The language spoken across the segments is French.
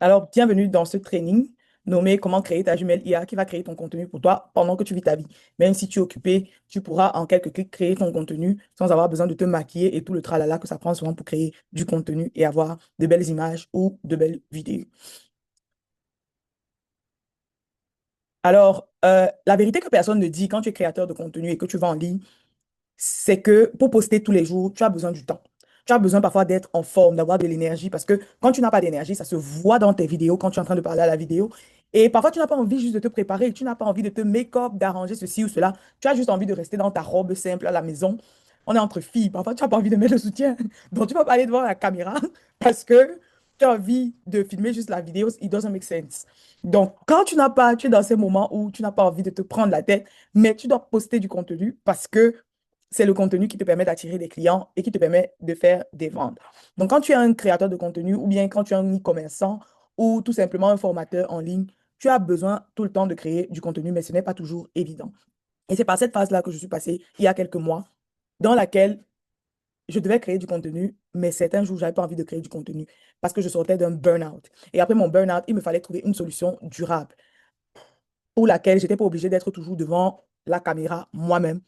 Alors, bienvenue dans ce training nommé Comment créer ta jumelle IA qui va créer ton contenu pour toi pendant que tu vis ta vie. Même si tu es occupé, tu pourras en quelques clics créer ton contenu sans avoir besoin de te maquiller et tout le tralala que ça prend souvent pour créer du contenu et avoir de belles images ou de belles vidéos. Alors, la vérité que personne ne dit quand tu es créateur de contenu et que tu vas en ligne, c'est que pour poster tous les jours, tu as besoin du temps. Tu as besoin parfois d'être en forme, d'avoir de l'énergie, parce que quand tu n'as pas d'énergie, ça se voit dans tes vidéos, quand tu es en train de parler à la vidéo. Et parfois, tu n'as pas envie juste de te préparer, tu n'as pas envie de te make-up, d'arranger ceci ou cela. Tu as juste envie de rester dans ta robe simple à la maison. On est entre filles, parfois tu n'as pas envie de mettre le soutien. Donc, tu vas pas aller devant la caméra parce que tu as envie de filmer juste la vidéo. It doesn't make sense. Donc, quand tu es dans ces moments où tu n'as pas envie de te prendre la tête, mais tu dois poster du contenu parce que c'est le contenu qui te permet d'attirer des clients et qui te permet de faire des ventes. Donc, quand tu es un créateur de contenu ou bien quand tu es un e-commerçant ou tout simplement un formateur en ligne, tu as besoin tout le temps de créer du contenu, mais ce n'est pas toujours évident. Et c'est par cette phase-là que je suis passée il y a quelques mois, dans laquelle je devais créer du contenu, mais certains jours, je n'avais pas envie de créer du contenu parce que je sortais d'un burn-out. Et après mon burn-out, il me fallait trouver une solution durable pour laquelle je n'étais pas obligée d'être toujours devant la caméra moi-même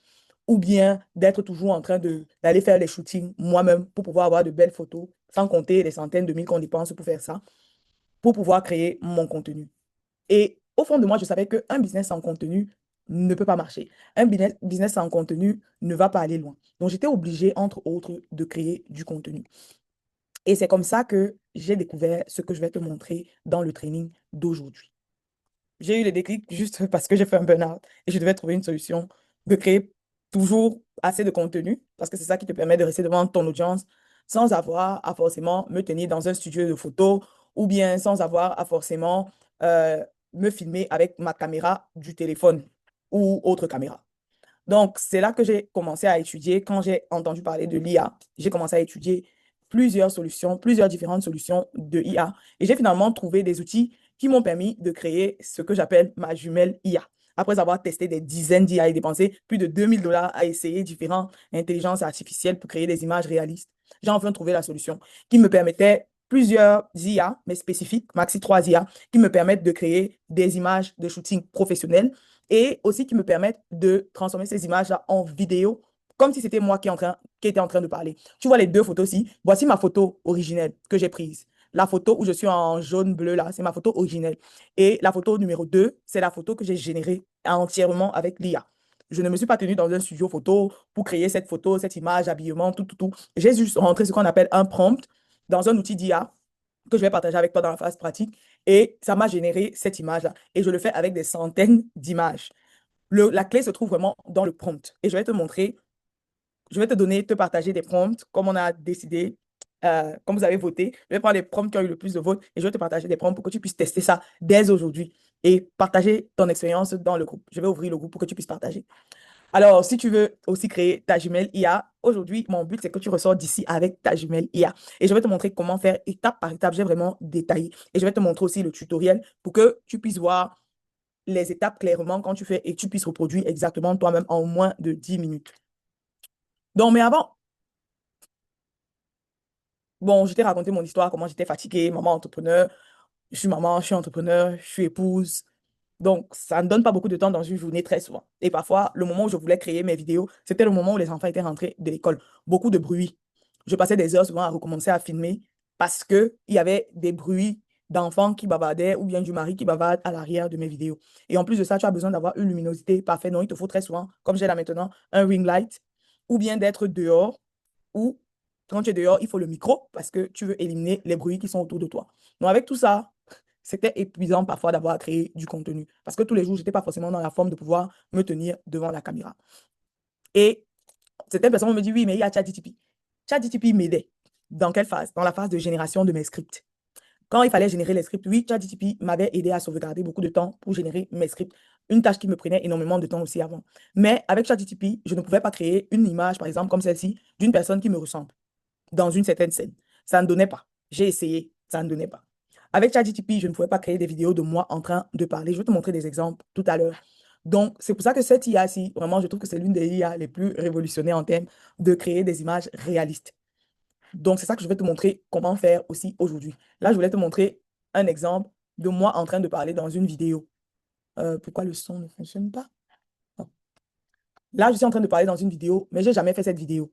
ou bien d'être toujours en train d'aller faire les shootings moi-même pour pouvoir avoir de belles photos, sans compter les centaines de mille qu'on dépense pour faire ça, pour pouvoir créer mon contenu. Et au fond de moi, je savais qu'un business sans contenu ne peut pas marcher. Un business sans contenu ne va pas aller loin. Donc, j'étais obligée, entre autres, de créer du contenu. Et c'est comme ça que j'ai découvert ce que je vais te montrer dans le training d'aujourd'hui. J'ai eu le déclic juste parce que j'ai fait un burn-out et je devais trouver une solution de créer toujours assez de contenu parce que c'est ça qui te permet de rester devant ton audience sans avoir à forcément me tenir dans un studio de photo ou bien sans avoir à forcément euh, me filmer avec ma caméra du téléphone ou autre caméra. Donc, c'est là que j'ai commencé à étudier. Quand j'ai entendu parler de l'IA, j'ai commencé à étudier plusieurs solutions, plusieurs différentes solutions de IA. Et j'ai finalement trouvé des outils qui m'ont permis de créer ce que j'appelle ma jumelle IA. Après avoir testé des dizaines d'IA et dépensé plus de 2000 $ à essayer différentes intelligences artificielles pour créer des images réalistes, j'ai enfin trouvé la solution qui me permettait plusieurs IA, mais spécifiques, maxi 3 IA, qui me permettent de créer des images de shooting professionnelles et aussi qui me permettent de transformer ces images-là en vidéo, comme si c'était moi qui était en train de parler. Tu vois les deux photos-ci. Voici ma photo originelle que j'ai prise. La photo où je suis en jaune-bleu, là, c'est ma photo originelle. Et la photo numéro 2, c'est la photo que j'ai générée entièrement avec l'IA. Je ne me suis pas tenue dans un studio photo pour créer cette photo, cette image, habillement, tout, tout, tout. J'ai juste rentré ce qu'on appelle un prompt dans un outil d'IA que je vais partager avec toi dans la phase pratique. Et ça m'a généré cette image-là. Et je le fais avec des centaines d'images. La clé se trouve vraiment dans le prompt. Et je vais te montrer, je vais te donner, te partager des prompts comme on a décidé, comme vous avez voté. Je vais prendre les prompts qui ont eu le plus de votes et je vais te partager des prompts pour que tu puisses tester ça dès aujourd'hui et partager ton expérience dans le groupe. Je vais ouvrir le groupe pour que tu puisses partager. Alors, si tu veux aussi créer ta jumelle IA, aujourd'hui, mon but, c'est que tu ressors d'ici avec ta jumelle IA. Et je vais te montrer comment faire étape par étape. J'ai vraiment détaillé. Et je vais te montrer aussi le tutoriel pour que tu puisses voir les étapes clairement quand tu fais et que tu puisses reproduire exactement toi-même en moins de 10 minutes. Donc, mais avant, bon, je t'ai raconté mon histoire, comment j'étais fatiguée, maman entrepreneur. Je suis maman, je suis entrepreneur, je suis épouse. Donc, ça ne donne pas beaucoup de temps dans une journée très souvent. Et parfois, le moment où je voulais créer mes vidéos, c'était le moment où les enfants étaient rentrés de l'école. Beaucoup de bruit. Je passais des heures souvent à recommencer à filmer parce qu'il y avait des bruits d'enfants qui bavardaient ou bien du mari qui bavarde à l'arrière de mes vidéos. Et en plus de ça, tu as besoin d'avoir une luminosité parfaite. Donc, il te faut très souvent, comme j'ai là maintenant, un ring light ou bien d'être dehors ou quand tu es dehors, il faut le micro parce que tu veux éliminer les bruits qui sont autour de toi. Donc, avec tout ça, c'était épuisant parfois d'avoir à créer du contenu parce que tous les jours, je n'étais pas forcément dans la forme de pouvoir me tenir devant la caméra. Et certaines personnes me disent, oui, mais il y a ChatGPT. ChatGPT m'aidait. Dans quelle phase? Dans la phase de génération de mes scripts. Quand il fallait générer les scripts, oui, ChatGPT m'avait aidé à sauvegarder beaucoup de temps pour générer mes scripts. Une tâche qui me prenait énormément de temps aussi avant. Mais avec ChatGPT, je ne pouvais pas créer une image, par exemple, comme celle-ci, d'une personne qui me ressemble dans une certaine scène. Ça ne donnait pas. J'ai essayé, ça ne donnait pas. Avec ChatGPT, je ne pouvais pas créer des vidéos de moi en train de parler. Je vais te montrer des exemples tout à l'heure. Donc, c'est pour ça que cette IA-ci, vraiment, je trouve que c'est l'une des IA les plus révolutionnaires en termes de créer des images réalistes. Donc, c'est ça que je vais te montrer comment faire aussi aujourd'hui. Là, je voulais te montrer. un exemple de moi en train de parler dans une vidéo. Pourquoi le son ne fonctionne pas? Bon. Là, je suis en train de parler dans une vidéo, mais j'ai jamais fait cette vidéo.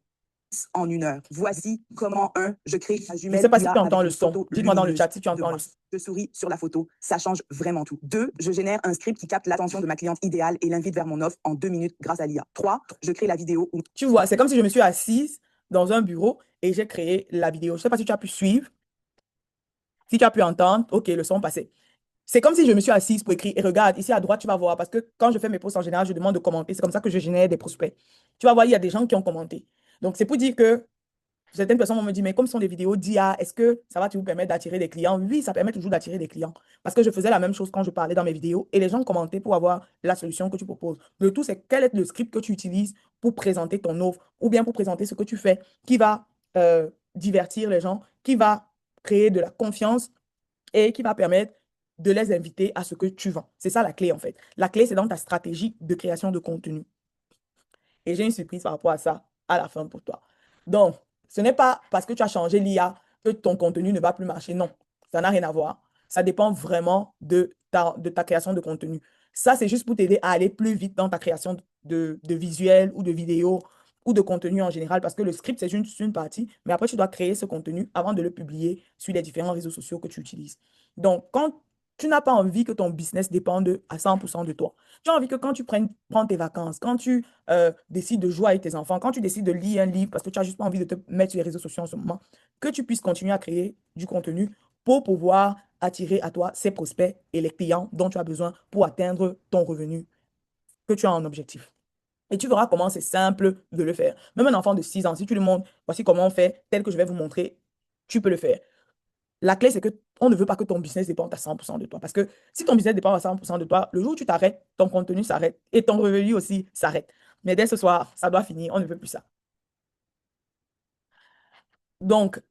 En 1 heure. Voici comment je crée la Je ne jumelle sais pas si IA tu entends avec le une son. photo Dis-moi dans le lumineuse chat si tu de entends moi. le son. Je souris sur la photo, ça change vraiment tout. 2, je génère un script qui capte l'attention de ma cliente idéale et l'invite vers mon offre en 2 minutes grâce à l'IA. 3, je crée la vidéo où... Tu vois, c'est comme si je me suis assise dans un bureau et j'ai créé la vidéo. Je ne sais pas si tu as pu suivre, si tu as pu entendre. OK, le son passait. C'est comme si je me suis assise pour écrire. Et regarde, ici à droite, tu vas voir. Parce que quand je fais mes posts en général, je demande de commenter. C'est comme ça que je génère des prospects. Tu vas voir, il y a des gens qui ont commenté. Donc, c'est pour dire que certaines personnes vont me dire, mais comme ce sont des vidéos d'IA, est-ce que ça va vous permettre d'attirer des clients? Oui, ça permet toujours d'attirer des clients. Parce que je faisais la même chose quand je parlais dans mes vidéos et les gens commentaient pour avoir la solution que tu proposes. Le tout, c'est quel est le script que tu utilises pour présenter ton offre ou bien pour présenter ce que tu fais qui va divertir les gens, qui va créer de la confiance et qui va permettre de les inviter à ce que tu vends. C'est ça la clé en fait. La clé, c'est dans ta stratégie de création de contenu. Et j'ai une surprise par rapport à ça à la fin pour toi. Donc, ce n'est pas parce que tu as changé l'IA que ton contenu ne va plus marcher. Non, ça n'a rien à voir. Ça dépend vraiment de ta création de contenu. Ça, c'est juste pour t'aider à aller plus vite dans ta création de visuels ou de vidéos ou de contenu en général, parce que le script, c'est juste une partie, mais après, tu dois créer ce contenu avant de le publier sur les différents réseaux sociaux que tu utilises. Donc, quand tu n'as pas envie que ton business dépende à 100% de toi, tu as envie que quand tu prends tes vacances, quand tu décides de jouer avec tes enfants, quand tu décides de lire un livre parce que tu n'as juste pas envie de te mettre sur les réseaux sociaux en ce moment, que tu puisses continuer à créer du contenu pour pouvoir attirer à toi ces prospects et les clients dont tu as besoin pour atteindre ton revenu que tu as en objectif. Et tu verras comment c'est simple de le faire. Même un enfant de 6 ans, si tu lui montres, voici comment on fait, tel que je vais vous montrer, tu peux le faire. La clé, c'est que on ne veut pas que ton business dépende à 100% de toi. Parce que si ton business dépend à 100% de toi, le jour où tu t'arrêtes, ton contenu s'arrête et ton revenu aussi s'arrête. Mais dès ce soir, ça doit finir. On ne veut plus ça. Donc,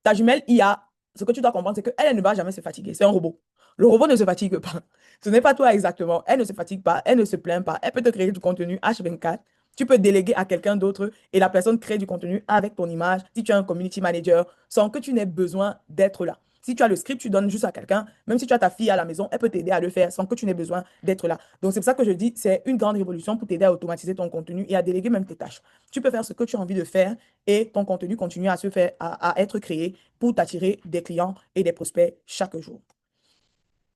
ta jumelle IA, ce que tu dois comprendre, c'est qu'elle elle ne va jamais se fatiguer. C'est un robot. Le robot ne se fatigue pas. Ce n'est pas toi exactement. Elle ne se fatigue pas. Elle ne se plaint pas. Elle peut te créer du contenu H24. Tu peux déléguer à quelqu'un d'autre et la personne crée du contenu avec ton image. Si tu as un community manager, sans que tu n'aies besoin d'être là. Si tu as le script, tu donnes juste à quelqu'un. Même si tu as ta fille à la maison, elle peut t'aider à le faire sans que tu n'aies besoin d'être là. Donc, c'est pour ça que je dis, c'est une grande révolution pour t'aider à automatiser ton contenu et à déléguer même tes tâches. Tu peux faire ce que tu as envie de faire et ton contenu continue à se faire, à être créé pour t'attirer des clients et des prospects chaque jour.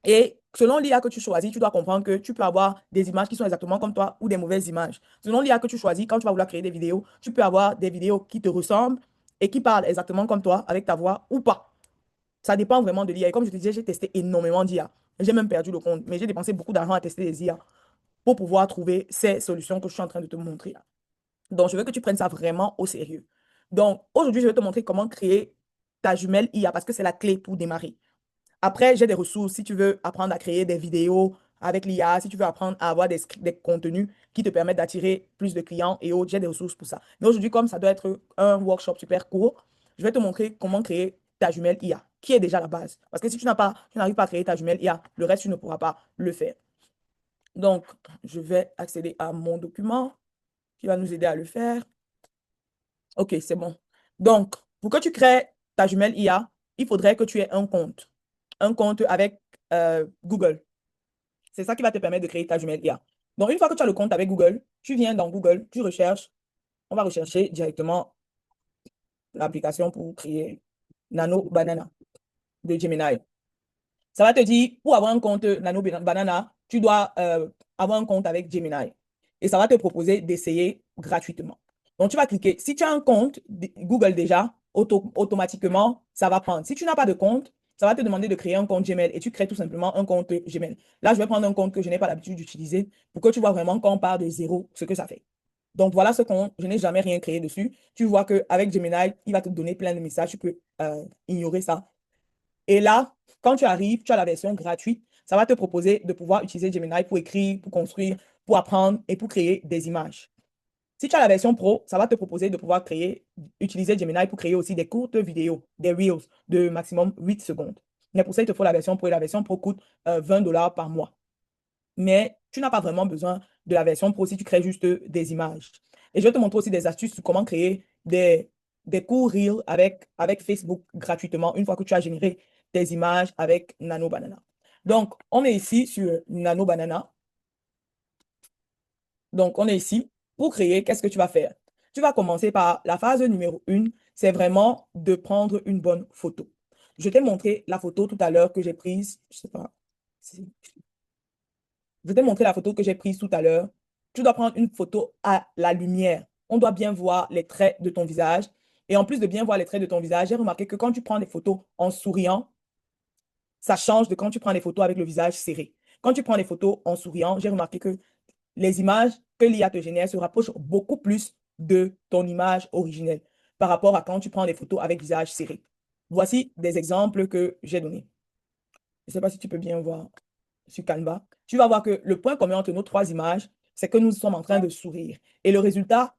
Et selon l'IA que tu choisis, tu dois comprendre que tu peux avoir des images qui sont exactement comme toi ou des mauvaises images. Selon l'IA que tu choisis, quand tu vas vouloir créer des vidéos, tu peux avoir des vidéos qui te ressemblent et qui parlent exactement comme toi, avec ta voix ou pas. Ça dépend vraiment de l'IA. Et comme je te disais, j'ai testé énormément d'IA. J'ai même perdu le compte, mais j'ai dépensé beaucoup d'argent à tester des IA pour pouvoir trouver ces solutions que je suis en train de te montrer là. Donc, je veux que tu prennes ça vraiment au sérieux. Donc, aujourd'hui, je vais te montrer comment créer ta jumelle IA parce que c'est la clé pour démarrer. Après, j'ai des ressources si tu veux apprendre à créer des vidéos avec l'IA, si tu veux apprendre à avoir des contenus qui te permettent d'attirer plus de clients et autres, j'ai des ressources pour ça. Mais aujourd'hui, comme ça doit être un workshop super court, je vais te montrer comment créer ta jumelle IA, qui est déjà la base. Parce que si tu n'arrives pas à créer ta jumelle IA, le reste, tu ne pourras pas le faire. Donc, je vais accéder à mon document qui va nous aider à le faire. OK, c'est bon. Donc, pour que tu crées ta jumelle IA, il faudrait que tu aies un compte. Un compte avec Google. C'est ça qui va te permettre de créer ta jumelle IA. Donc, une fois que tu as le compte avec Google, tu viens dans Google, tu recherches. On va rechercher directement l'application pour créer Nano Banana de Gemini. Ça va te dire, pour avoir un compte Nano Banana, tu dois avoir un compte avec Gemini. Et ça va te proposer d'essayer gratuitement. Donc, tu vas cliquer. Si tu as un compte Google déjà, automatiquement, ça va prendre. Si tu n'as pas de compte, ça va te demander de créer un compte Gmail et tu crées tout simplement un compte Gmail. Là, je vais prendre un compte que je n'ai pas l'habitude d'utiliser pour que tu vois vraiment quand on part de zéro, ce que ça fait. Donc, voilà ce compte. Je n'ai jamais rien créé dessus. Tu vois qu'avec Gemini, il va te donner plein de messages. Tu peux ignorer ça. Et là, quand tu arrives, tu as la version gratuite. Ça va te proposer de pouvoir utiliser Gemini pour écrire, pour construire, pour apprendre et pour créer des images. Si tu as la version pro, ça va te proposer de pouvoir utiliser Gemini pour créer aussi des courtes vidéos, des Reels de maximum 8 secondes. Mais pour ça, il te faut la version pro et la version pro coûte 20 $ par mois. Mais tu n'as pas vraiment besoin de la version pro si tu crées juste des images. Et je vais te montrer aussi des astuces sur comment créer des courts Reels avec Facebook gratuitement une fois que tu as généré tes images avec Nano Banana. Donc, on est ici sur Nano Banana. Donc, on est ici. Pour créer, qu'est-ce que tu vas faire? Tu vas commencer par la phase numéro 1, c'est vraiment de prendre une bonne photo. Je t'ai montré la photo tout à l'heure que j'ai prise. Je sais pas. Je t'ai montré la photo que j'ai prise tout à l'heure. Tu dois prendre une photo à la lumière. On doit bien voir les traits de ton visage. Et en plus de bien voir les traits de ton visage, j'ai remarqué que quand tu prends des photos en souriant, ça change de quand tu prends des photos avec le visage serré. Quand tu prends des photos en souriant, j'ai remarqué que les images que l'IA te génère se rapprochent beaucoup plus de ton image originelle par rapport à quand tu prends des photos avec visage serré. Voici des exemples que j'ai donnés. Je ne sais pas si tu peux bien voir sur Canva. Tu vas voir que le point commun entre nos trois images, c'est que nous sommes en train de sourire. Et le résultat,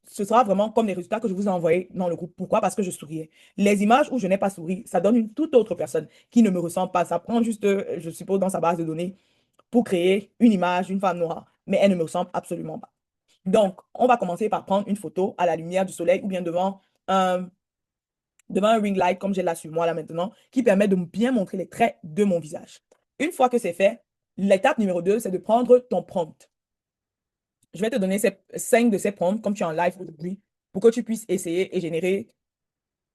ce sera vraiment comme les résultats que je vous ai envoyés dans le groupe. Pourquoi? Parce que je souriais. Les images où je n'ai pas souri, ça donne une toute autre personne qui ne me ressemble pas. Ça prend juste, je suppose, dans sa base de données pour créer une image d'une femme noire, mais elle ne me ressemble absolument pas. Donc, on va commencer par prendre une photo à la lumière du soleil ou bien devant un ring light, comme j'ai là sur moi là maintenant, qui permet de bien montrer les traits de mon visage. Une fois que c'est fait, l'étape numéro 2, c'est de prendre ton prompt. Je vais te donner 5 de ces prompts, comme tu es en live aujourd'hui, pour que tu puisses essayer et générer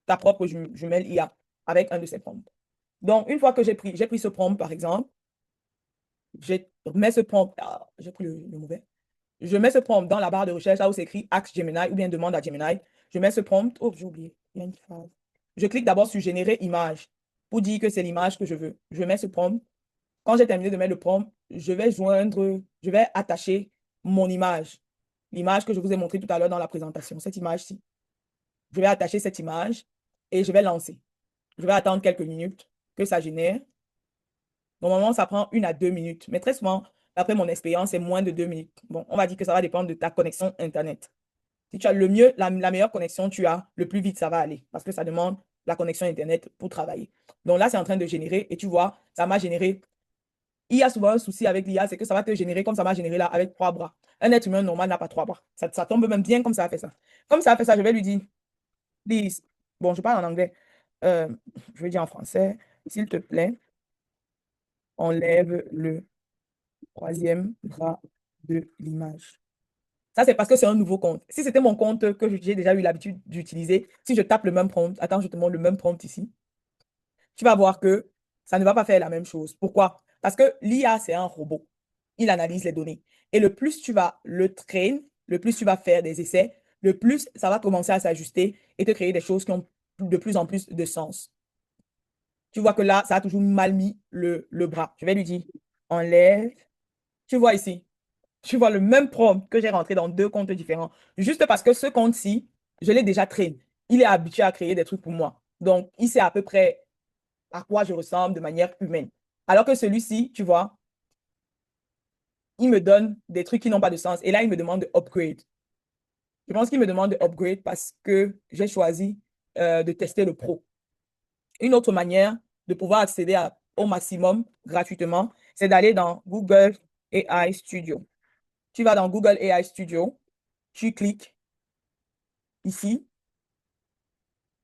ta propre jumelle IA avec un de ces prompts. Donc, une fois que j'ai pris ce prompt, par exemple, je mets ce prompt, j'ai pris le mauvais. Je mets ce prompt dans la barre de recherche, là où c'est écrit Ask Gemini ou bien demande à Gemini. Je mets ce prompt. Oh, j'ai oublié. Il y a une phrase. Je clique d'abord sur Générer image pour dire que c'est l'image que je veux. Je mets ce prompt. Quand j'ai terminé de mettre le prompt, je vais attacher mon image. L'image que je vous ai montrée tout à l'heure dans la présentation, cette image-ci. Je vais attacher cette image et je vais lancer. Je vais attendre quelques minutes que ça génère. Normalement, ça prend 1 à 2 minutes. Mais très souvent, d'après mon expérience, c'est moins de 2 minutes. Bon, on va dire que ça va dépendre de ta connexion Internet. Si tu as le mieux, la meilleure connexion tu as, le plus vite ça va aller. Parce que ça demande la connexion Internet pour travailler. Donc là, c'est en train de générer. Et tu vois, ça m'a généré. Il y a souvent un souci avec l'IA, c'est que ça va te générer comme ça m'a généré là, avec 3 bras. Un être humain normal n'a pas 3 bras. Ça tombe même bien comme ça a fait ça. Comme ça a fait ça, je vais lui dire, please. Bon, je parle en anglais. Euh, je vais dire en français. S'il te plaît, enlève le troisième bras de l'image. Ça, c'est parce que c'est un nouveau compte. Si c'était mon compte que j'ai déjà eu l'habitude d'utiliser, si je tape le même prompt, attends, je te montre le même prompt ici, tu vas voir que ça ne va pas faire la même chose. Pourquoi? Parce que l'IA, c'est un robot. Il analyse les données. Et le plus tu vas le train, le plus tu vas faire des essais, le plus ça va commencer à s'ajuster et te créer des choses qui ont de plus en plus de sens. Tu vois que là, ça a toujours mal mis le bras. Je vais lui dire, enlève. Tu vois ici, tu vois le même prompt que j'ai rentré dans 2 comptes différents. Juste parce que ce compte-ci, je l'ai déjà traîné. Il est habitué à créer des trucs pour moi. Donc, il sait à peu près à quoi je ressemble de manière humaine. Alors que celui-ci, tu vois, il me donne des trucs qui n'ont pas de sens. Et là, il me demande de upgrade. Je pense qu'il me demande de upgrade parce que j'ai choisi de tester le pro. Une autre manière de pouvoir accéder au maximum gratuitement, c'est d'aller dans Google AI Studio. Tu vas dans Google AI Studio, tu cliques ici,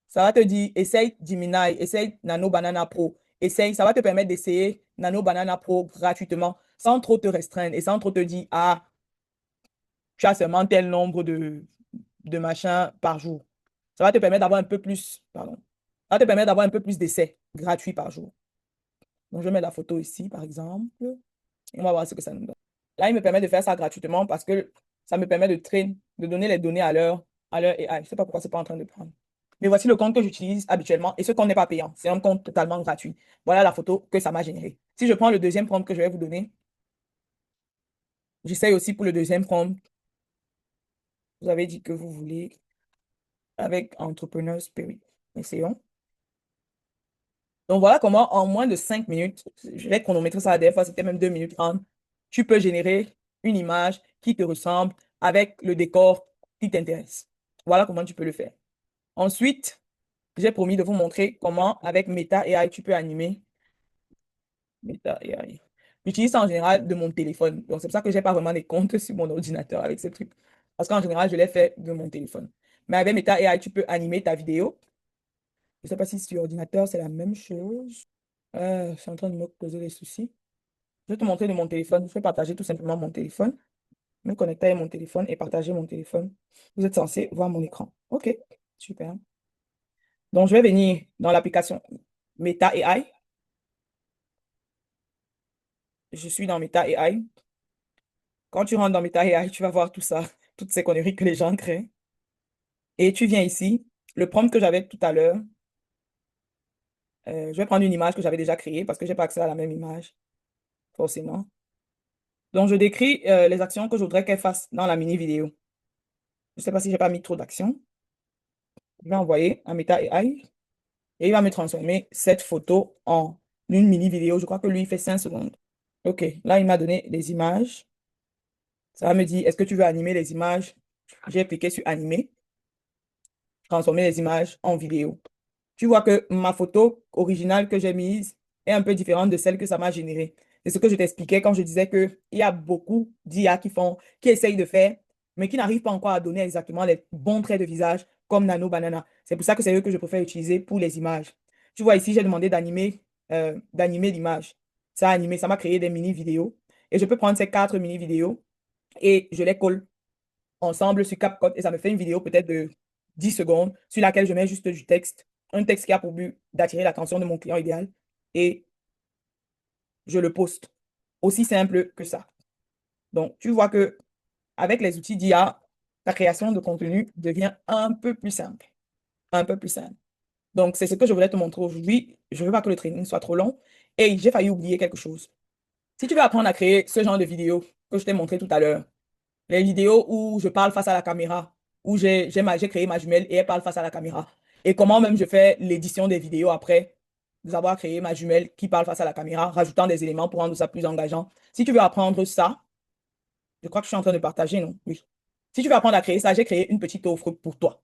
ça va te dire essaye Gemini, essaye Nano Banana Pro. Essaye, ça va te permettre d'essayer Nano Banana Pro gratuitement sans trop te restreindre et sans trop te dire ah, tu as seulement tel nombre de machins par jour. Ça va te permettre d'avoir un peu plus, pardon, ça va te permettre d'avoir un peu plus d'essais gratuits par jour. Donc, je mets la photo ici, par exemple, et on va voir ce que ça nous donne. Là, il me permet de faire ça gratuitement parce que ça me permet de traîner, de donner les données à leur AI. Je ne sais pas pourquoi c'est pas en train de prendre. Mais voici le compte que j'utilise habituellement et ce compte n'est pas payant. C'est un compte totalement gratuit. Voilà la photo que ça m'a générée. Si je prends le deuxième prompt que je vais vous donner, j'essaye aussi pour le deuxième prompt. Vous avez dit que vous voulez avec Entrepreneur Spirit. Essayons. Donc voilà comment en moins de 5 minutes, je vais chronométrer ça des fois, c'était même 2 minutes 30, tu peux générer une image qui te ressemble avec le décor qui t'intéresse. Voilà comment tu peux le faire. Ensuite, j'ai promis de vous montrer comment avec Meta AI, tu peux animer Meta AI. J'utilise ça en général de mon téléphone. Donc c'est pour ça que je n'ai pas vraiment des comptes sur mon ordinateur avec ces trucs. Parce qu'en général, je l'ai fait de mon téléphone. Mais avec Meta AI, tu peux animer ta vidéo. Je ne sais pas si sur ordinateur, c'est la même chose. C'est en train de me causer des soucis. Je vais te montrer de mon téléphone. Je vais partager tout simplement mon téléphone. Me connecter avec mon téléphone et partager mon téléphone. Vous êtes censé voir mon écran. OK, super. Donc, je vais venir dans l'application Meta AI. Je suis dans Meta AI. Quand tu rentres dans Meta AI, tu vas voir tout ça, toutes ces conneries que les gens créent. Et tu viens ici. Le prompt que j'avais tout à l'heure, je vais prendre une image que j'avais déjà créée parce que je n'ai pas accès à la même image, forcément. Donc, je décris les actions que je voudrais qu'elle fasse dans la mini-vidéo. Je ne sais pas si je n'ai pas mis trop d'actions. Je vais envoyer à Meta AI et il va me transformer cette photo en une mini-vidéo. Je crois que lui, il fait 5 secondes. OK, là, il m'a donné des images. Ça va me dire, est-ce que tu veux animer les images? J'ai cliqué sur animer, transformer les images en vidéo. Tu vois que ma photo originale que j'ai mise est un peu différente de celle que ça m'a générée. C'est ce que je t'expliquais quand je disais qu'il y a beaucoup d'IA qui essayent de faire, mais qui n'arrivent pas encore à donner exactement les bons traits de visage comme Nano Banana. C'est pour ça que c'est eux que je préfère utiliser pour les images. Tu vois ici, j'ai demandé d'animer l'image. Ça a animé, ça m'a créé des mini-vidéos. Et je peux prendre ces 4 mini-vidéos et je les colle ensemble sur CapCut et ça me fait une vidéo peut-être de 10 secondes sur laquelle je mets juste du texte, un texte qui a pour but d'attirer l'attention de mon client idéal et je le poste. Aussi simple que ça. Donc, tu vois que avec les outils d'IA, ta création de contenu devient un peu plus simple. Un peu plus simple. Donc, c'est ce que je voulais te montrer aujourd'hui. Je ne veux pas que le training soit trop long. Et j'ai failli oublier quelque chose. Si tu veux apprendre à créer ce genre de vidéo que je t'ai montré tout à l'heure, les vidéos où je parle face à la caméra, où j'ai créé ma jumelle et elle parle face à la caméra. Et comment même je fais l'édition des vidéos après avoir créé ma jumelle qui parle face à la caméra, rajoutant des éléments pour rendre ça plus engageant. Si tu veux apprendre ça, je crois que je suis en train de partager, non? Oui. Si tu veux apprendre à créer ça, j'ai créé une petite offre pour toi.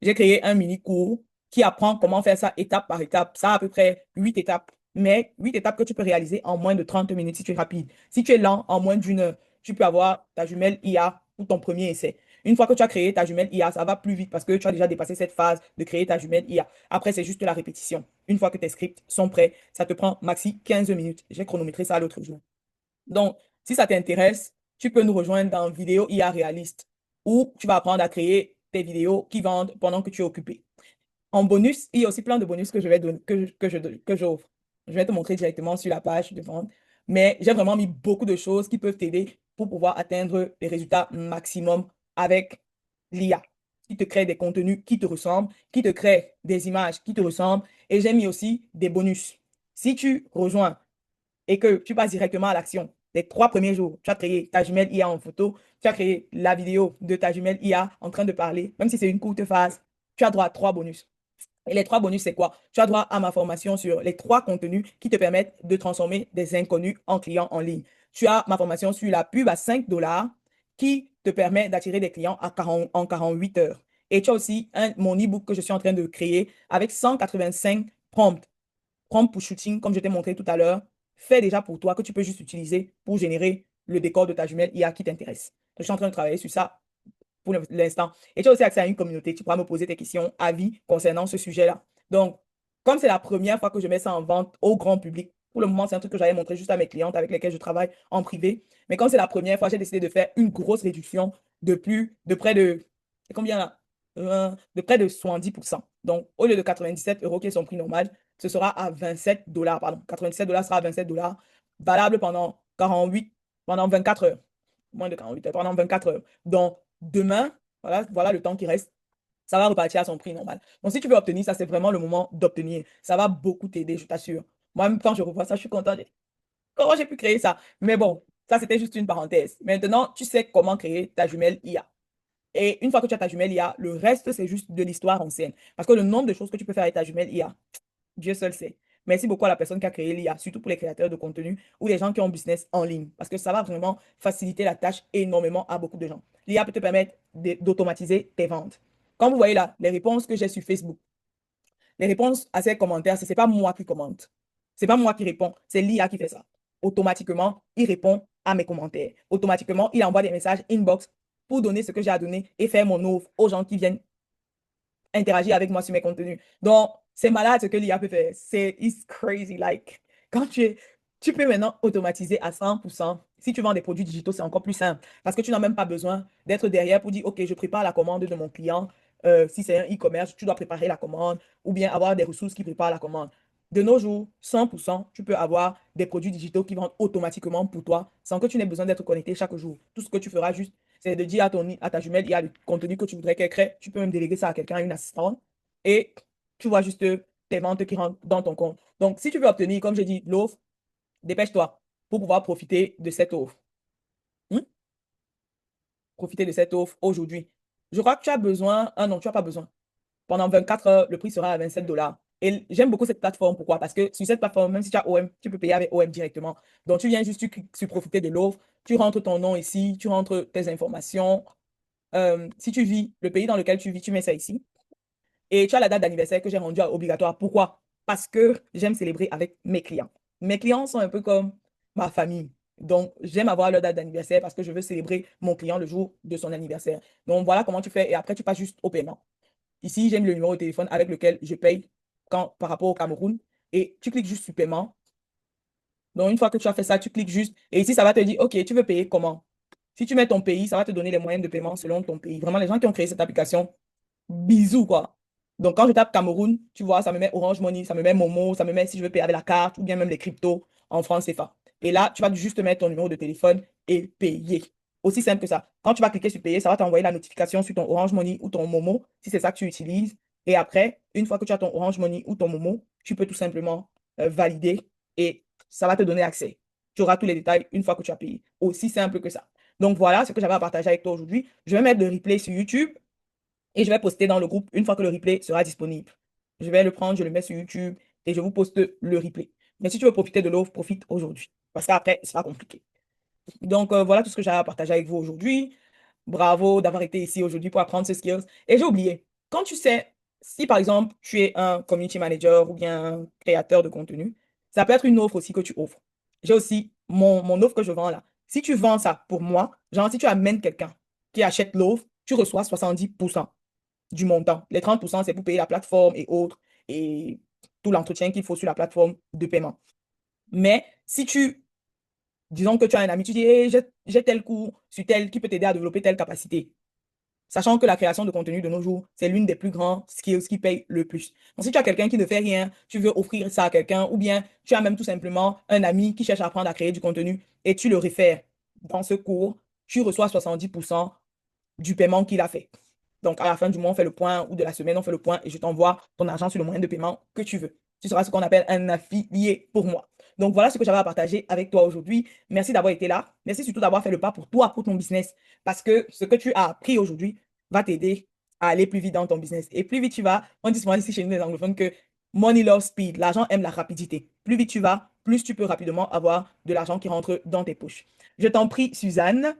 J'ai créé un mini cours qui apprend comment faire ça étape par étape. Ça a à peu près 8 étapes, mais 8 étapes que tu peux réaliser en moins de 30 minutes si tu es rapide. Si tu es lent, en moins d'une heure, tu peux avoir ta jumelle IA pour ton premier essai. Une fois que tu as créé ta jumelle IA, ça va plus vite parce que tu as déjà dépassé cette phase de créer ta jumelle IA. Après, c'est juste la répétition. Une fois que tes scripts sont prêts, ça te prend maxi 15 minutes. J'ai chronométré ça l'autre jour. Donc, si ça t'intéresse, tu peux nous rejoindre dans Vidéo IA Réaliste où tu vas apprendre à créer tes vidéos qui vendent pendant que tu es occupé. En bonus, il y a aussi plein de bonus que je vais donner, que j'offre. Je vais te montrer directement sur la page de vente. Mais j'ai vraiment mis beaucoup de choses qui peuvent t'aider pour pouvoir atteindre les résultats maximum avec l'IA, qui te crée des contenus qui te ressemblent, qui te crée des images qui te ressemblent. Et j'ai mis aussi des bonus. Si tu rejoins et que tu passes directement à l'action, les 3 premiers jours, tu as créé ta jumelle IA en photo, tu as créé la vidéo de ta jumelle IA en train de parler, même si c'est une courte phase, tu as droit à 3 bonus. Et les 3 bonus, c'est quoi? Tu as droit à ma formation sur les 3 contenus qui te permettent de transformer des inconnus en clients en ligne. Tu as ma formation sur la pub à 5 dollars qui te permet d'attirer des clients en 48 heures. Et tu as aussi mon e-book que je suis en train de créer avec 185 prompts. Prompt pour shooting, comme je t'ai montré tout à l'heure, fait déjà pour toi que tu peux juste utiliser pour générer le décor de ta jumelle IA qui t'intéresse. Je suis en train de travailler sur ça pour l'instant. Et tu as aussi accès à une communauté. Tu pourras me poser tes questions, avis concernant ce sujet-là. Donc, comme c'est la première fois que je mets ça en vente au grand public, pour le moment, c'est un truc que j'avais montré juste à mes clientes avec lesquelles je travaille en privé. Mais comme c'est la première fois, j'ai décidé de faire une grosse réduction de près de, c'est combien là? De près de 70%. Donc, au lieu de 97 euros qui est son prix normal, ce sera à 27 dollars, pardon. 97 dollars sera à 27 dollars, valable pendant 24 heures. Moins de 48 heures, pendant 24 heures. Donc, demain, voilà le temps qui reste. Ça va repartir à son prix normal. Donc, si tu veux obtenir ça, c'est vraiment le moment d'obtenir. Ça va beaucoup t'aider, je t'assure. Moi-même, quand je revois ça, je suis contente. Comment j'ai pu créer ça? Mais bon, ça, c'était juste une parenthèse. Maintenant, tu sais comment créer ta jumelle IA. Et une fois que tu as ta jumelle IA, le reste, c'est juste de l'histoire ancienne. Parce que le nombre de choses que tu peux faire avec ta jumelle IA, Dieu seul sait. Merci beaucoup à la personne qui a créé l'IA, surtout pour les créateurs de contenu ou les gens qui ont un business en ligne, parce que ça va vraiment faciliter la tâche énormément à beaucoup de gens. L'IA peut te permettre d'automatiser tes ventes. Comme vous voyez là, les réponses que j'ai sur Facebook, les réponses à ces commentaires, ce n'est pas moi qui commente. Ce n'est pas moi qui réponds, c'est l'IA qui fait ça. Automatiquement, il répond à mes commentaires. Automatiquement, il envoie des messages inbox pour donner ce que j'ai à donner et faire mon offre aux gens qui viennent interagir avec moi sur mes contenus. Donc, C'est malade ce que l'IA peut faire. C'est it's crazy. Like, quand tu peux maintenant automatiser à 100%. Si tu vends des produits digitaux, c'est encore plus simple parce que tu n'as même pas besoin d'être derrière pour dire, OK, je prépare la commande de mon client. Si c'est un e-commerce, tu dois préparer la commande ou bien avoir des ressources qui préparent la commande. De nos jours, 100%, tu peux avoir des produits digitaux qui vendent automatiquement pour toi sans que tu n'aies besoin d'être connecté chaque jour. Tout ce que tu feras juste, c'est de dire à ta jumelle, il y a le contenu que tu voudrais qu'elle crée. Tu peux même déléguer ça à quelqu'un, à une assistante. Et tu vois juste tes ventes qui rentrent dans ton compte. Donc, si tu veux obtenir, comme je dis, l'offre, dépêche-toi pour pouvoir profiter de cette offre. Hmm? Profiter de cette offre aujourd'hui. Je crois que tu as besoin, ah non, tu n'as pas besoin. Pendant 24 heures, le prix sera à 27 $. Et j'aime beaucoup cette plateforme. Pourquoi? Parce que sur cette plateforme, même si tu as OM, tu peux payer avec OM directement. Donc, tu viens juste, tu cliques sur profiter de l'offre, tu rentres ton nom ici, tu rentres tes informations. Si tu vis, le pays dans lequel tu vis, tu mets ça ici. Et tu as la date d'anniversaire que j'ai rendue obligatoire. Pourquoi? Parce que j'aime célébrer avec mes clients. Mes clients sont un peu comme ma famille. Donc, j'aime avoir leur date d'anniversaire parce que je veux célébrer mon client le jour de son anniversaire. Donc, voilà comment tu fais. Et après, tu passes juste au paiement. Ici, j'aime le numéro de téléphone avec lequel je paye par rapport au Cameroun. Et tu cliques juste sur paiement. Donc, une fois que tu as fait ça, tu cliques juste. Et ici, ça va te dire, OK, tu veux payer comment? Si tu mets ton pays, ça va te donner les moyens de paiement selon ton pays. Vraiment, les gens qui ont créé cette application, bisous, quoi. Donc, quand je tape Cameroun, tu vois, ça me met Orange Money, ça me met Momo, ça me met si je veux payer avec la carte ou bien même les cryptos en francs CFA. Et là, tu vas juste mettre ton numéro de téléphone et payer. Aussi simple que ça. Quand tu vas cliquer sur payer, ça va t'envoyer la notification sur ton Orange Money ou ton Momo, si c'est ça que tu utilises. Et après, une fois que tu as ton Orange Money ou ton Momo, tu peux tout simplement valider et ça va te donner accès. Tu auras tous les détails une fois que tu as payé. Aussi simple que ça. Donc voilà ce que j'avais à partager avec toi aujourd'hui. Je vais mettre le replay sur YouTube et je vais poster dans le groupe une fois que le replay sera disponible. Je vais le prendre, je le mets sur YouTube et je vous poste le replay. Mais si tu veux profiter de l'offre, profite aujourd'hui. Parce qu'après, ce sera compliqué. Donc, voilà tout ce que j'ai à partager avec vous aujourd'hui. Bravo d'avoir été ici aujourd'hui pour apprendre ces skills. Et j'ai oublié, quand tu sais, si par exemple, tu es un community manager ou bien un créateur de contenu, ça peut être une offre aussi que tu offres. J'ai aussi mon offre que je vends là. Si tu vends ça pour moi, genre si tu amènes quelqu'un qui achète l'offre, tu reçois 70% du montant. Les 30%, c'est pour payer la plateforme et autres, et tout l'entretien qu'il faut sur la plateforme de paiement. Mais si disons que tu as un ami, tu dis, hey, j'ai tel cours sur tel qui peut t'aider à développer telle capacité. Sachant que la création de contenu de nos jours, c'est l'une des plus grandes skills qui paye le plus. Donc, si tu as quelqu'un qui ne fait rien, tu veux offrir ça à quelqu'un, ou bien tu as même tout simplement un ami qui cherche à apprendre à créer du contenu et tu le réfères dans ce cours, tu reçois 70% du paiement qu'il a fait. Donc, à la fin du mois, on fait le point, ou de la semaine, on fait le point, et je t'envoie ton argent sur le moyen de paiement que tu veux. Tu seras ce qu'on appelle un affilié pour moi. Donc, voilà ce que j'avais à partager avec toi aujourd'hui. Merci d'avoir été là. Merci surtout d'avoir fait le pas pour toi, pour ton business. Parce que ce que tu as appris aujourd'hui va t'aider à aller plus vite dans ton business. Et plus vite tu vas, on dit souvent ici chez nous les anglophones que money loves speed. L'argent aime la rapidité. Plus vite tu vas, plus tu peux rapidement avoir de l'argent qui rentre dans tes poches. Je t'en prie, Suzanne.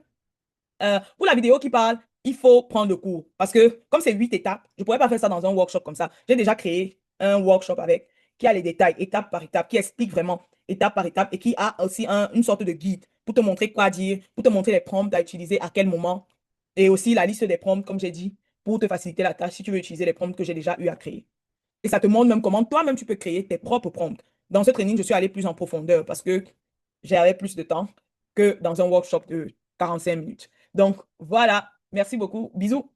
Pour la vidéo qui parle, il faut prendre le cours. Parce que comme c'est 8 étapes, je ne pourrais pas faire ça dans un workshop comme ça. J'ai déjà créé un workshop avec qui a les détails, étape par étape, qui explique vraiment étape par étape et qui a aussi une sorte de guide pour te montrer quoi dire, pour te montrer les prompts à utiliser à quel moment. Et aussi la liste des prompts, comme j'ai dit, pour te faciliter la tâche si tu veux utiliser les prompts que j'ai déjà eu à créer. Et ça te montre même comment toi-même tu peux créer tes propres prompts. Dans ce training, je suis allé plus en profondeur parce que j'avais plus de temps que dans un workshop de 45 minutes. Donc voilà, merci beaucoup. Bisous.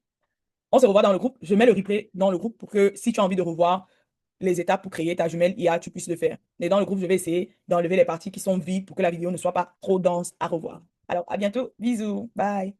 On se revoit dans le groupe. Je mets le replay dans le groupe pour que si tu as envie de revoir les étapes pour créer ta jumelle IA, tu puisses le faire. Et dans le groupe, je vais essayer d'enlever les parties qui sont vides pour que la vidéo ne soit pas trop dense à revoir. Alors, à bientôt. Bisous. Bye.